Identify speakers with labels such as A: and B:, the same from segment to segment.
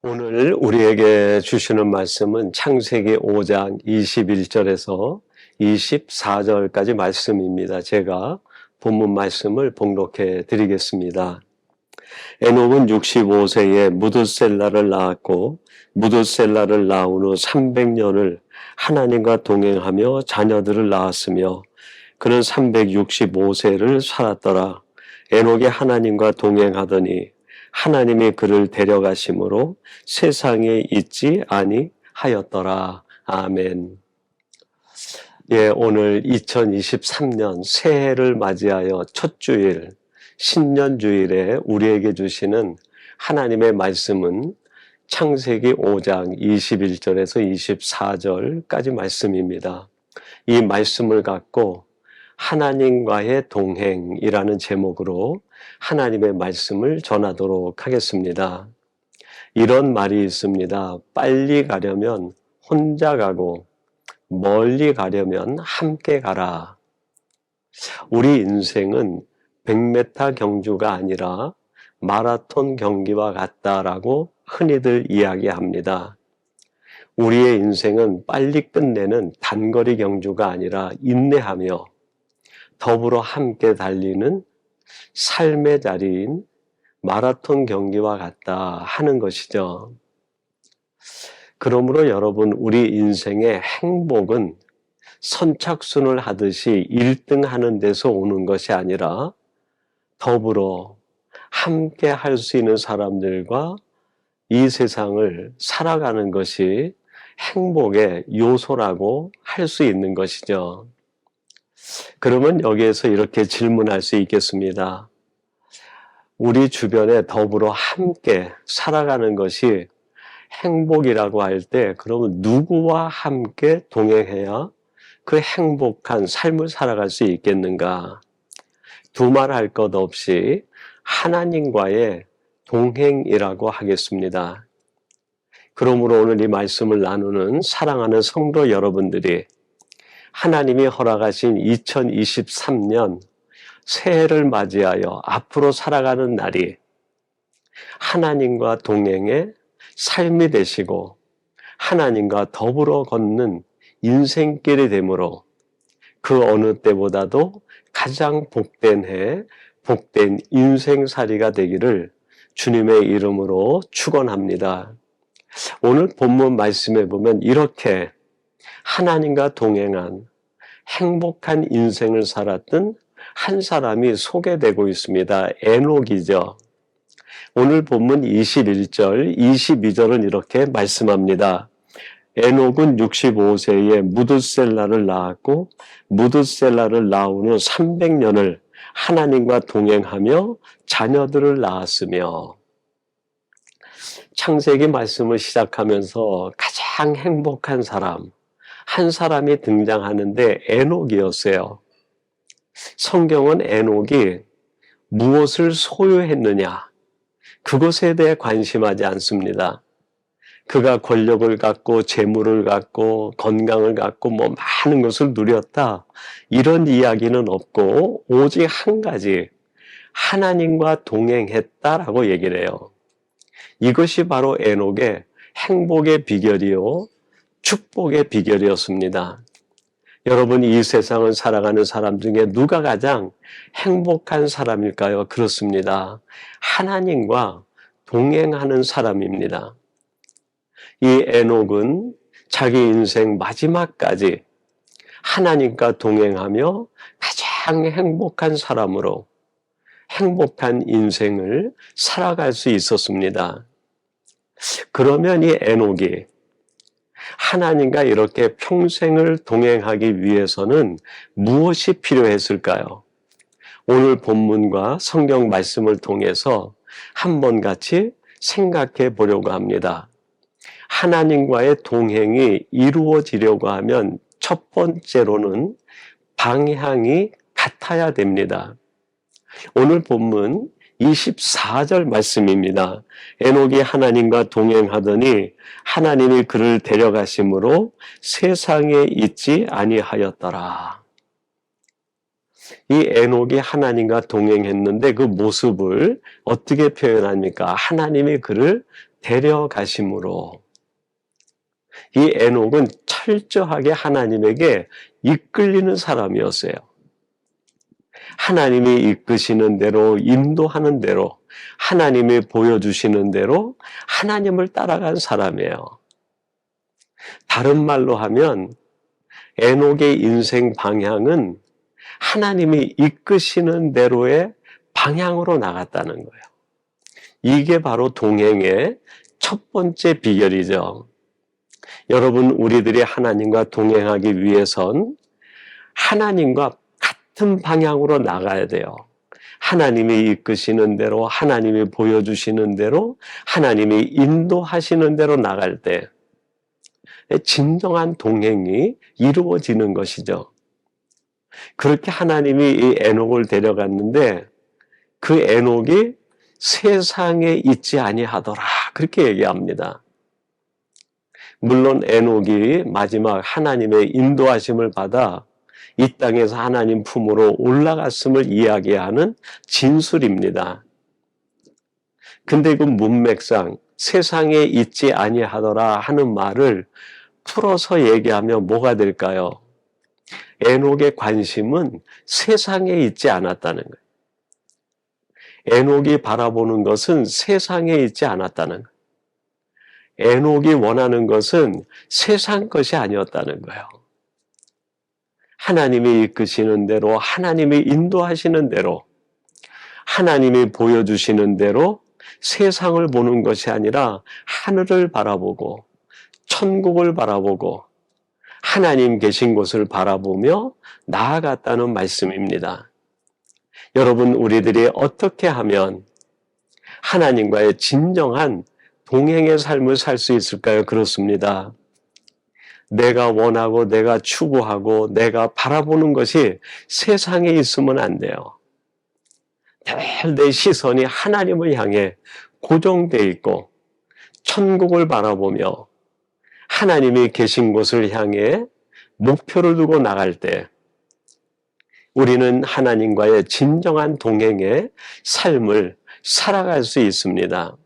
A: 오늘 우리에게 주시는 말씀은 창세기 5장 21절에서 24절까지 말씀입니다. 제가 본문 말씀을 봉독해 드리겠습니다. 에녹은 65세에 무드셀라를 낳았고 무드셀라를 낳은 후 300년을 하나님과 동행하며 자녀들을 낳았으며 그는 365세를 살았더라. 에녹이 하나님과 동행하더니 하나님이 그를 데려가심으로 세상에 있지 아니하였더라. 아멘. 예, 오늘 2023년 새해를 맞이하여 첫 주일, 신년주일에 우리에게 주시는 하나님의 말씀은 창세기 5장 21절에서 24절까지 말씀입니다. 이 말씀을 갖고 하나님과의 동행이라는 제목으로 하나님의 말씀을 전하도록 하겠습니다. 이런 말이 있습니다. 빨리 가려면 혼자 가고 멀리 가려면 함께 가라. 우리 인생은 100m 경주가 아니라 마라톤 경기와 같다라고 흔히들 이야기합니다. 우리의 인생은 빨리 끝내는 단거리 경주가 아니라 인내하며 더불어 함께 달리는 삶의 자리인 마라톤 경기와 같다 하는 것이죠. 그러므로 여러분, 우리 인생의 행복은 선착순을 하듯이 1등 하는 데서 오는 것이 아니라 더불어 함께 할 수 있는 사람들과 이 세상을 살아가는 것이 행복의 요소라고 할 수 있는 것이죠. 그러면 여기에서 이렇게 질문할 수 있겠습니다. 우리 주변에 더불어 함께 살아가는 것이 행복이라고 할 때, 그러면 누구와 함께 동행해야 그 행복한 삶을 살아갈 수 있겠는가? 두말할 것 없이 하나님과의 동행이라고 하겠습니다. 그러므로 오늘 이 말씀을 나누는 사랑하는 성도 여러분들이 하나님이 허락하신 2023년 새해를 맞이하여 앞으로 살아가는 날이 하나님과 동행의 삶이 되시고 하나님과 더불어 걷는 인생길이 되므로 그 어느 때보다도 가장 복된 해, 복된 인생살이가 되기를 주님의 이름으로 축원합니다. 오늘 본문 말씀에 보면 이렇게 하나님과 동행한 행복한 인생을 살았던 한 사람이 소개되고 있습니다. 에녹이죠. 오늘 본문 21절, 22절은 이렇게 말씀합니다. 에녹은 65세에 무드셀라를 낳았고 무드셀라를 낳은 후 300년을 하나님과 동행하며 자녀들을 낳았으며, 창세기 말씀을 시작하면서 가장 행복한 사람, 한 사람이 등장하는데 에녹이었어요. 성경은 에녹이 무엇을 소유했느냐, 그것에 대해 관심하지 않습니다. 그가 권력을 갖고 재물을 갖고 건강을 갖고 많은 것을 누렸다, 이런 이야기는 없고 오직 한 가지, 하나님과 동행했다라고 얘기를 해요. 이것이 바로 에녹의 행복의 비결이요 축복의 비결이었습니다. 여러분, 이 세상을 살아가는 사람 중에 누가 가장 행복한 사람일까요? 그렇습니다. 하나님과 동행하는 사람입니다. 이 에녹은 자기 인생 마지막까지 하나님과 동행하며 가장 행복한 사람으로 행복한 인생을 살아갈 수 있었습니다. 그러면 이 에녹이 하나님과 이렇게 평생을 동행하기 위해서는 무엇이 필요했을까요? 오늘 본문과 성경 말씀을 통해서 한번 같이 생각해 보려고 합니다. 하나님과의 동행이 이루어지려고 하면 첫 번째로는 방향이 같아야 됩니다. 오늘 본문 24절 말씀입니다. 에녹이 하나님과 동행하더니 하나님이 그를 데려가심으로 세상에 있지 아니하였더라. 이 에녹이 하나님과 동행했는데 그 모습을 어떻게 표현합니까? 하나님이 그를 데려가심으로 이 에녹은 철저하게 하나님에게 이끌리는 사람이었어요. 하나님이 이끄시는 대로, 인도하는 대로, 하나님이 보여주시는 대로 하나님을 따라간 사람이에요. 다른 말로 하면 에녹의 인생 방향은 하나님이 이끄시는 대로의 방향으로 나갔다는 거예요. 이게 바로 동행의 첫 번째 비결이죠. 여러분, 우리들이 하나님과 동행하기 위해선 하나님과 같은 방향으로 나가야 돼요. 하나님이 이끄시는 대로, 하나님이 보여주시는 대로, 하나님이 인도하시는 대로 나갈 때 진정한 동행이 이루어지는 것이죠. 그렇게 하나님이 이 에녹을 데려갔는데 그 에녹이 세상에 있지 아니하더라, 그렇게 얘기합니다. 물론 에녹이 마지막 하나님의 인도하심을 받아 이 땅에서 하나님 품으로 올라갔음을 이야기하는 진술입니다. 근데 그 문맥상 세상에 있지 아니하더라 하는 말을 풀어서 얘기하면 뭐가 될까요? 에녹의 관심은 세상에 있지 않았다는 거예요. 에녹이 바라보는 것은 세상에 있지 않았다는 거예요. 에녹이 원하는 것은 세상 것이 아니었다는 거예요. 하나님이 이끄시는 대로, 하나님이 인도하시는 대로, 하나님이 보여주시는 대로 세상을 보는 것이 아니라 하늘을 바라보고 천국을 바라보고 하나님 계신 곳을 바라보며 나아갔다는 말씀입니다. 여러분, 우리들이 어떻게 하면 하나님과의 진정한 동행의 삶을 살 수 있을까요? 그렇습니다. 내가 원하고 내가 추구하고 내가 바라보는 것이 세상에 있으면 안 돼요. 늘 내 시선이 하나님을 향해 고정되어 있고 천국을 바라보며 하나님이 계신 곳을 향해 목표를 두고 나갈 때 우리는 하나님과의 진정한 동행의 삶을 살아갈 수 있습니다.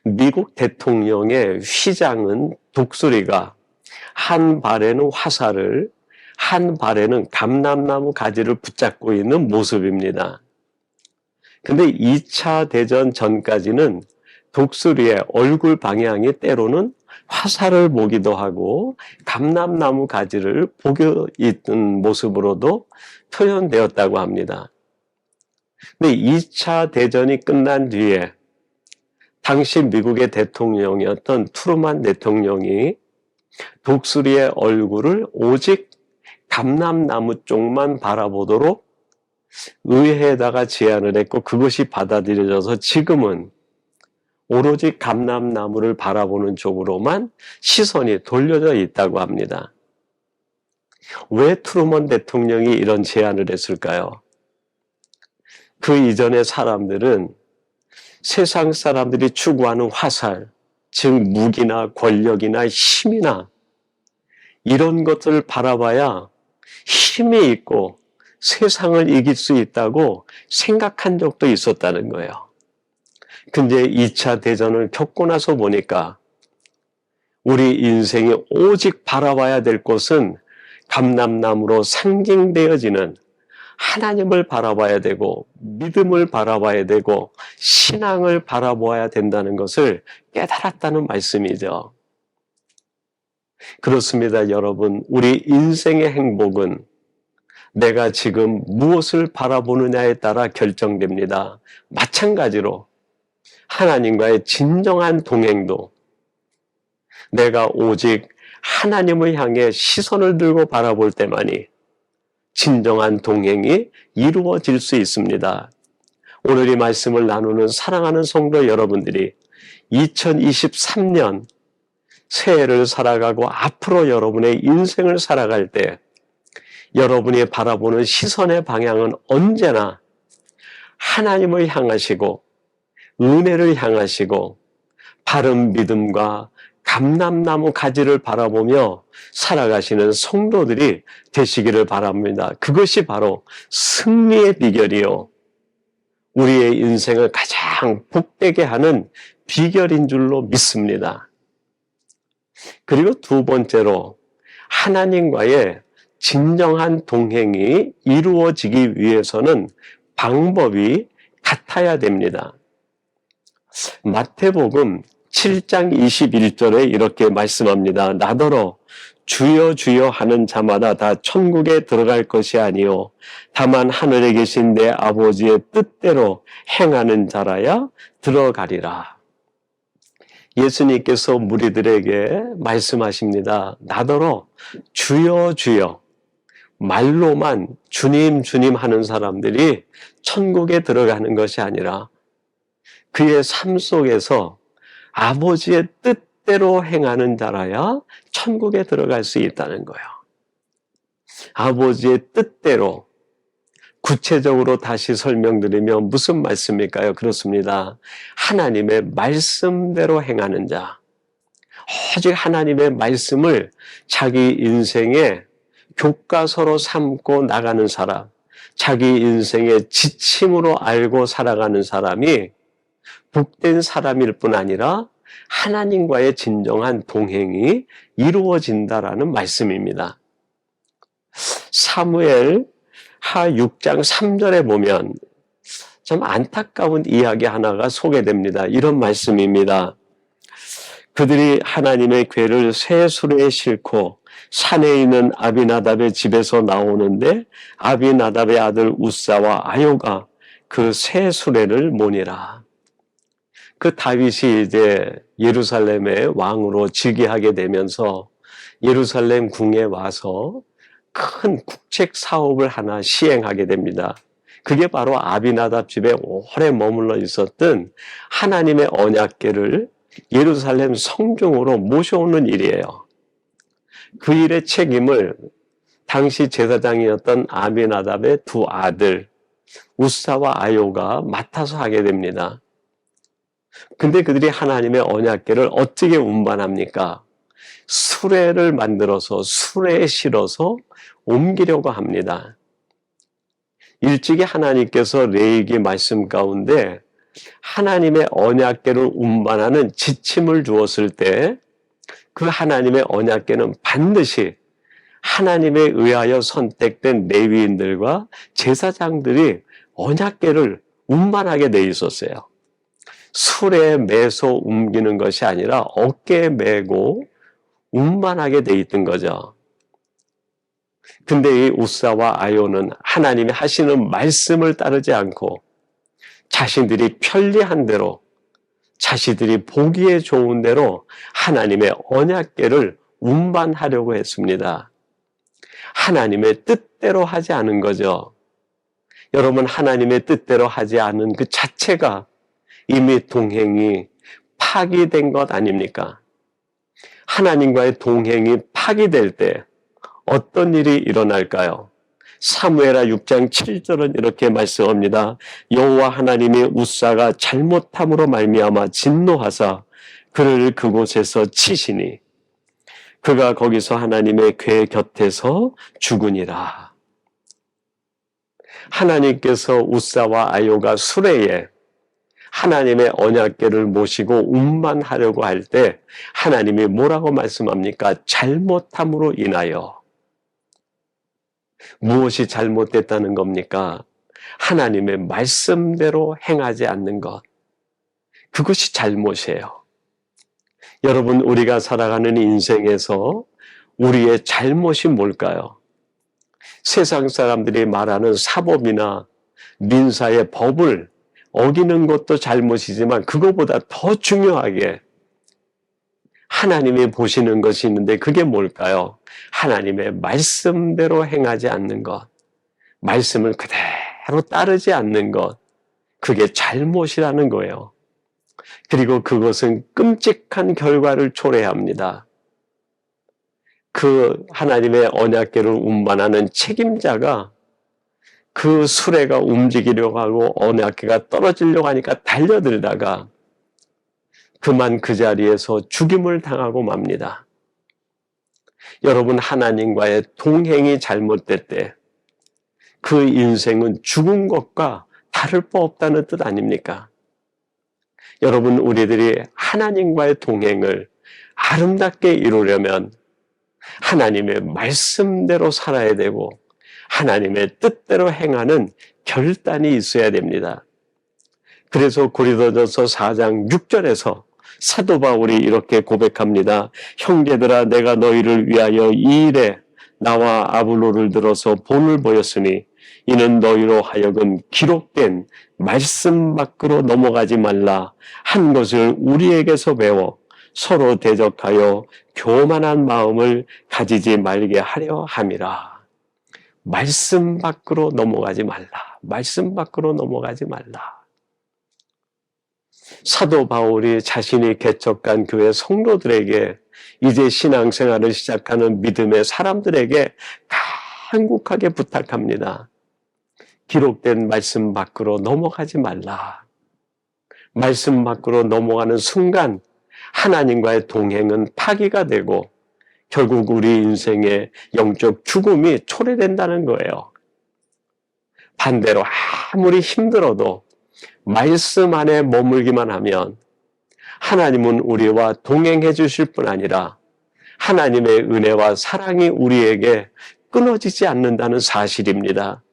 A: 미국 대통령의 휘장은 독수리가, 한 발에는 화살을, 한 발에는 감람나무 가지를 붙잡고 있는 모습입니다. 근데 2차 대전 전까지는 독수리의 얼굴 방향이 때로는 화살을 보기도 하고 감람나무 가지를 보고 있는 모습으로도 표현되었다고 합니다. 근데 2차 대전이 끝난 뒤에 당시 미국의 대통령이었던 트루만 대통령이 독수리의 얼굴을 오직 감람나무 쪽만 바라보도록 의회에다가 제안을 했고 그것이 받아들여져서 지금은 오로지 감람나무를 바라보는 쪽으로만 시선이 돌려져 있다고 합니다. 왜 트루먼 대통령이 이런 제안을 했을까요? 그 이전의 사람들은 세상 사람들이 추구하는 화살, 즉 무기나 권력이나 힘이나 이런 것들을 바라봐야 힘이 있고 세상을 이길 수 있다고 생각한 적도 있었다는 거예요. 근데 2차 대전을 겪고 나서 보니까 우리 인생이 오직 바라봐야 될 것은 감람나무로 상징되어지는 하나님을 바라봐야 되고 믿음을 바라봐야 되고 신앙을 바라보아야 된다는 것을 깨달았다는 말씀이죠. 그렇습니다, 여러분. 우리 인생의 행복은 내가 지금 무엇을 바라보느냐에 따라 결정됩니다. 마찬가지로 하나님과의 진정한 동행도 내가 오직 하나님을 향해 시선을 들고 바라볼 때만이 진정한 동행이 이루어질 수 있습니다. 오늘 이 말씀을 나누는 사랑하는 성도 여러분들이 2023년 새해를 살아가고 앞으로 여러분의 인생을 살아갈 때 여러분이 바라보는 시선의 방향은 언제나 하나님을 향하시고 은혜를 향하시고 바른 믿음과 감람나무 가지를 바라보며 살아가시는 성도들이 되시기를 바랍니다. 그것이 바로 승리의 비결이요, 우리의 인생을 가장 복되게 하는 비결인 줄로 믿습니다. 그리고 두 번째로 하나님과의 진정한 동행이 이루어지기 위해서는 방법이 같아야 됩니다. 마태복음 7장 21절에 이렇게 말씀합니다. 나더러 주여 주여 하는 자마다 다 천국에 들어갈 것이 아니요 다만 하늘에 계신 내 아버지의 뜻대로 행하는 자라야 들어가리라. 예수님께서 무리들에게 말씀하십니다. 나더러 주여 주여 말로만 주님 주님 하는 사람들이 천국에 들어가는 것이 아니라 그의 삶 속에서 아버지의 뜻대로 행하는 자라야 천국에 들어갈 수 있다는 거예요. 아버지의 뜻대로, 구체적으로 다시 설명드리면 무슨 말씀일까요? 그렇습니다. 하나님의 말씀대로 행하는 자, 오직 하나님의 말씀을 자기 인생의 교과서로 삼고 나가는 사람, 자기 인생의 지침으로 알고 살아가는 사람이 복된 사람일 뿐 아니라 하나님과의 진정한 동행이 이루어진다라는 말씀입니다. 사무엘 하 6장 3절에 보면 참 안타까운 이야기 하나가 소개됩니다. 이런 말씀입니다. 그들이 하나님의 궤를 새 수레에 싣고 산에 있는 아비나답의 집에서 나오는데 아비나답의 아들 우사와 아요가 그 새 수레를 모니라. 그 다윗이 이제 예루살렘의 왕으로 즉위하게 되면서 예루살렘 궁에 와서 큰 국책 사업을 하나 시행하게 됩니다. 그게 바로 아비나답 집에 오래 머물러 있었던 하나님의 언약궤를 예루살렘 성중으로 모셔오는 일이에요. 그 일의 책임을 당시 제사장이었던 아비나답의 두 아들 우사와 아요가 맡아서 하게 됩니다. 근데 그들이 하나님의 언약궤를 어떻게 운반합니까? 수레를 만들어서 수레에 실어서 옮기려고 합니다. 일찍이 하나님께서 레위기 말씀 가운데 하나님의 언약궤를 운반하는 지침을 주었을 때 그 하나님의 언약궤는 반드시 하나님에 의하여 선택된 레위인들과 제사장들이 언약궤를 운반하게 돼 있었어요. 수레에 매서 옮기는 것이 아니라 어깨에 메고 운반하게 돼 있던 거죠. 근데 이 우사와 아요는 하나님이 하시는 말씀을 따르지 않고 자신들이 편리한 대로, 자신들이 보기에 좋은 대로 하나님의 언약궤를 운반하려고 했습니다. 하나님의 뜻대로 하지 않은 거죠. 여러분, 하나님의 뜻대로 하지 않은 그 자체가 이미 동행이 파기된 것 아닙니까? 하나님과의 동행이 파기될 때 어떤 일이 일어날까요? 사무엘하 6장 7절은 이렇게 말씀합니다. 여호와 하나님의 우사가 잘못함으로 말미암아 진노하사 그를 그곳에서 치시니 그가 거기서 하나님의 궤 곁에서 죽으니라. 하나님께서 우사와 아요가 수레에 하나님의 언약궤를 모시고 운반하려고 할 때 하나님이 뭐라고 말씀합니까? 잘못함으로 인하여. 무엇이 잘못됐다는 겁니까? 하나님의 말씀대로 행하지 않는 것. 그것이 잘못이에요. 여러분, 우리가 살아가는 인생에서 우리의 잘못이 뭘까요? 세상 사람들이 말하는 사법이나 민사의 법을 어기는 것도 잘못이지만 그것보다 더 중요하게 하나님이 보시는 것이 있는데 그게 뭘까요? 하나님의 말씀대로 행하지 않는 것, 말씀을 그대로 따르지 않는 것, 그게 잘못이라는 거예요. 그리고 그것은 끔찍한 결과를 초래합니다. 그 하나님의 언약궤를 운반하는 책임자가 그 수레가 움직이려고 하고 언약궤가 떨어지려고 하니까 달려들다가 그만 그 자리에서 죽임을 당하고 맙니다. 여러분, 하나님과의 동행이 잘못될 때 그 인생은 죽은 것과 다를 바 없다는 뜻 아닙니까? 여러분, 우리들이 하나님과의 동행을 아름답게 이루려면 하나님의 말씀대로 살아야 되고 하나님의 뜻대로 행하는 결단이 있어야 됩니다. 그래서 고린도전서 4장 6절에서 사도 바울이 이렇게 고백합니다. 형제들아, 내가 너희를 위하여 이 일에 나와 아볼로를 들어서 본을 보였으니 이는 너희로 하여금 기록된 말씀 밖으로 넘어가지 말라 한 것을 우리에게서 배워 서로 대적하여 교만한 마음을 가지지 말게 하려 함이라. 말씀 밖으로 넘어가지 말라. 말씀 밖으로 넘어가지 말라. 사도 바울이 자신이 개척한 교회 성도들에게, 이제 신앙생활을 시작하는 믿음의 사람들에게 간곡하게 부탁합니다. 기록된 말씀 밖으로 넘어가지 말라. 말씀 밖으로 넘어가는 순간 하나님과의 동행은 파기가 되고 결국 우리 인생의 영적 죽음이 초래된다는 거예요. 반대로 아무리 힘들어도 말씀 안에 머물기만 하면 하나님은 우리와 동행해 주실 뿐 아니라 하나님의 은혜와 사랑이 우리에게 끊어지지 않는다는 사실입니다.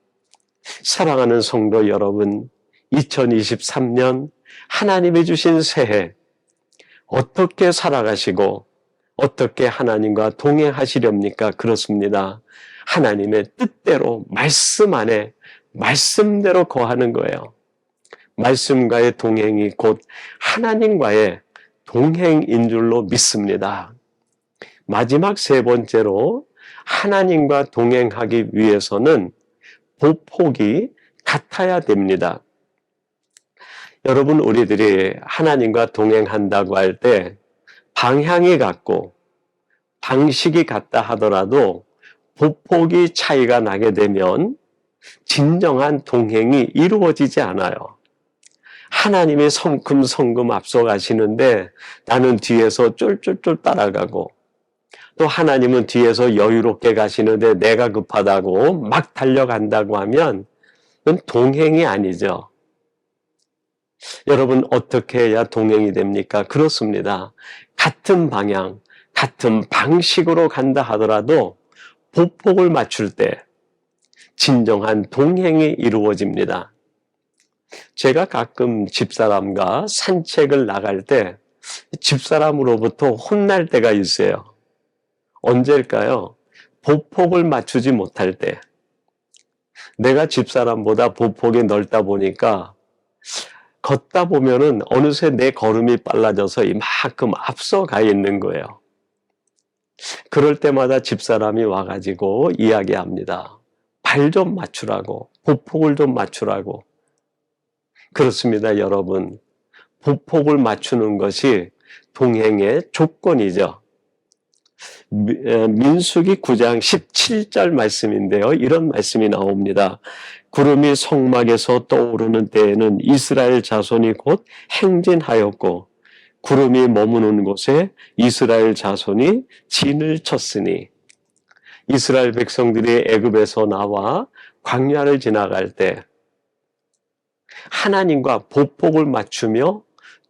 A: 사랑하는 성도 여러분, 2023년 하나님이 주신 새해 어떻게 살아가시고 어떻게 하나님과 동행하시렵니까? 그렇습니다. 하나님의 뜻대로 말씀 안에 말씀대로 거하는 거예요. 말씀과의 동행이 곧 하나님과의 동행인 줄로 믿습니다. 마지막 세 번째로 하나님과 동행하기 위해서는 보폭이 같아야 됩니다. 여러분, 우리들이 하나님과 동행한다고 할 때 방향이 같고 방식이 같다 하더라도 보폭이 차이가 나게 되면 진정한 동행이 이루어지지 않아요. 하나님이 성큼성큼 앞서가시는데 나는 뒤에서 쫄쫄쫄 따라가고, 또 하나님은 뒤에서 여유롭게 가시는데 내가 급하다고 막 달려간다고 하면 그건 동행이 아니죠. 여러분, 어떻게 해야 동행이 됩니까? 그렇습니다. 같은 방향, 같은 방식으로 간다 하더라도 보폭을 맞출 때 진정한 동행이 이루어집니다. 제가 가끔 집사람과 산책을 나갈 때 집사람으로부터 혼날 때가 있어요. 언제일까요? 보폭을 맞추지 못할 때. 내가 집사람보다 보폭이 넓다 보니까 걷다 보면은 어느새 내 걸음이 빨라져서 이만큼 앞서가 있는 거예요. 그럴 때마다 집사람이 와가지고 이야기합니다. 발 좀 맞추라고, 보폭을 좀 맞추라고. 그렇습니다, 여러분. 보폭을 맞추는 것이 동행의 조건이죠. 민수기 9장 17절 말씀인데요. 이런 말씀이 나옵니다. 구름이 성막에서 떠오르는 때에는 이스라엘 자손이 곧 행진하였고 구름이 머무는 곳에 이스라엘 자손이 진을 쳤으니, 이스라엘 백성들이 애굽에서 나와 광야를 지나갈 때 하나님과 보폭을 맞추며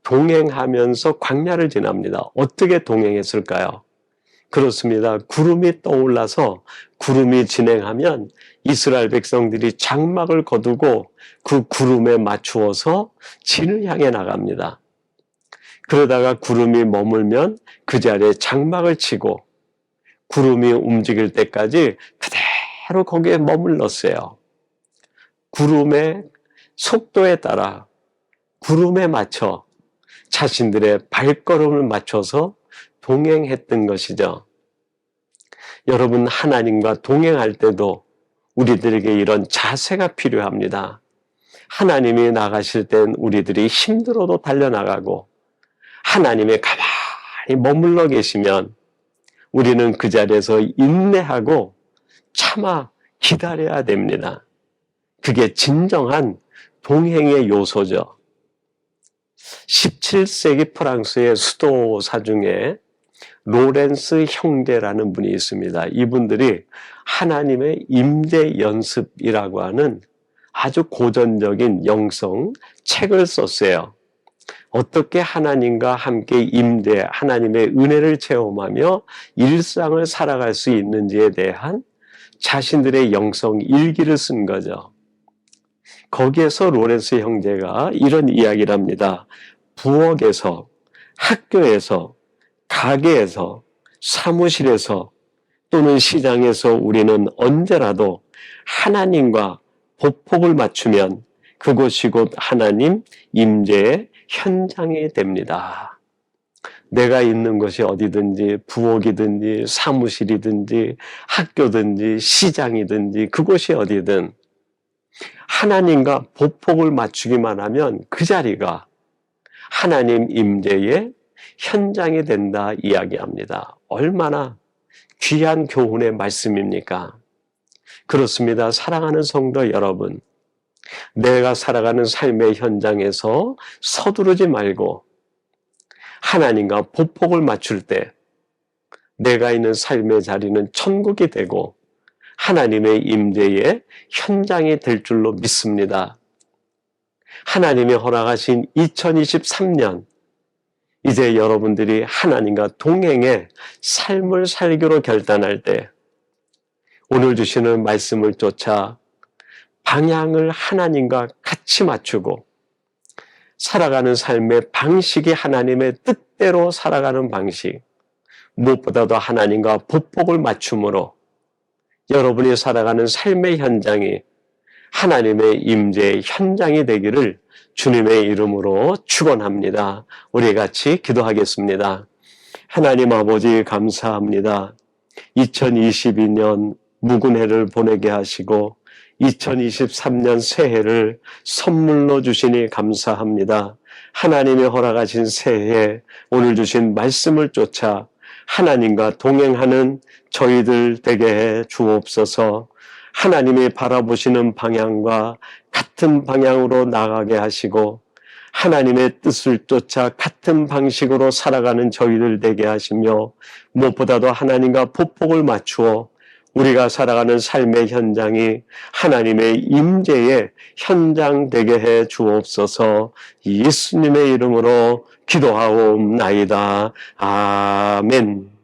A: 동행하면서 광야를 지납니다. 어떻게 동행했을까요? 그렇습니다. 구름이 떠올라서 구름이 진행하면 이스라엘 백성들이 장막을 거두고 그 구름에 맞추어서 진을 향해 나갑니다. 그러다가 구름이 머물면 그 자리에 장막을 치고 구름이 움직일 때까지 그대로 거기에 머물렀어요. 구름의 속도에 따라 구름에 맞춰 자신들의 발걸음을 맞춰서 동행했던 것이죠. 여러분, 하나님과 동행할 때도 우리들에게 이런 자세가 필요합니다. 하나님이 나가실 땐 우리들이 힘들어도 달려나가고, 하나님이 가만히 머물러 계시면 우리는 그 자리에서 인내하고 참아 기다려야 됩니다. 그게 진정한 동행의 요소죠. 17세기 프랑스의 수도사 중에 로렌스 형제라는 분이 있습니다. 이분들이 하나님의 임재 연습이라고 하는 아주 고전적인 영성 책을 썼어요. 어떻게 하나님과 함께 임재, 하나님의 은혜를 체험하며 일상을 살아갈 수 있는지에 대한 자신들의 영성 일기를 쓴 거죠. 거기에서 로렌스 형제가 이런 이야기를 합니다. 부엌에서, 학교에서, 가게에서, 사무실에서 또는 시장에서 우리는 언제라도 하나님과 보폭을 맞추면 그곳이 곧 하나님 임재의 현장이 됩니다. 내가 있는 것이 어디든지 부엌이든지 사무실이든지 학교든지 시장이든지 그곳이 어디든 하나님과 보폭을 맞추기만 하면 그 자리가 하나님 임재의 현장이 된다 이야기합니다. 얼마나 귀한 교훈의 말씀입니까? 그렇습니다. 사랑하는 성도 여러분, 내가 살아가는 삶의 현장에서 서두르지 말고 하나님과 보폭을 맞출 때 내가 있는 삶의 자리는 천국이 되고 하나님의 임재의 현장이 될 줄로 믿습니다. 하나님이 허락하신 2023년, 이제 여러분들이 하나님과 동행의 삶을 살기로 결단할 때 오늘 주시는 말씀을 쫓아 방향을 하나님과 같이 맞추고 살아가는 삶의 방식이 하나님의 뜻대로 살아가는 방식, 무엇보다도 하나님과 보폭을 맞춤으로 여러분이 살아가는 삶의 현장이 하나님의 임재의 현장이 되기를 주님의 이름으로 축원합니다. 우리 같이 기도하겠습니다. 하나님 아버지 감사합니다. 2022년 묵은 해를 보내게 하시고 2023년 새해를 선물로 주시니 감사합니다. 하나님이 허락하신 새해 오늘 주신 말씀을 쫓아 하나님과 동행하는 저희들 되게 해 주옵소서. 하나님이 바라보시는 방향과 같은 방향으로 나가게 하시고 하나님의 뜻을 쫓아 같은 방식으로 살아가는 저희들 되게 하시며 무엇보다도 하나님과 보폭을 맞추어 우리가 살아가는 삶의 현장이 하나님의 임재의 현장 되게 해 주옵소서. 예수님의 이름으로 기도하옵나이다. 아멘.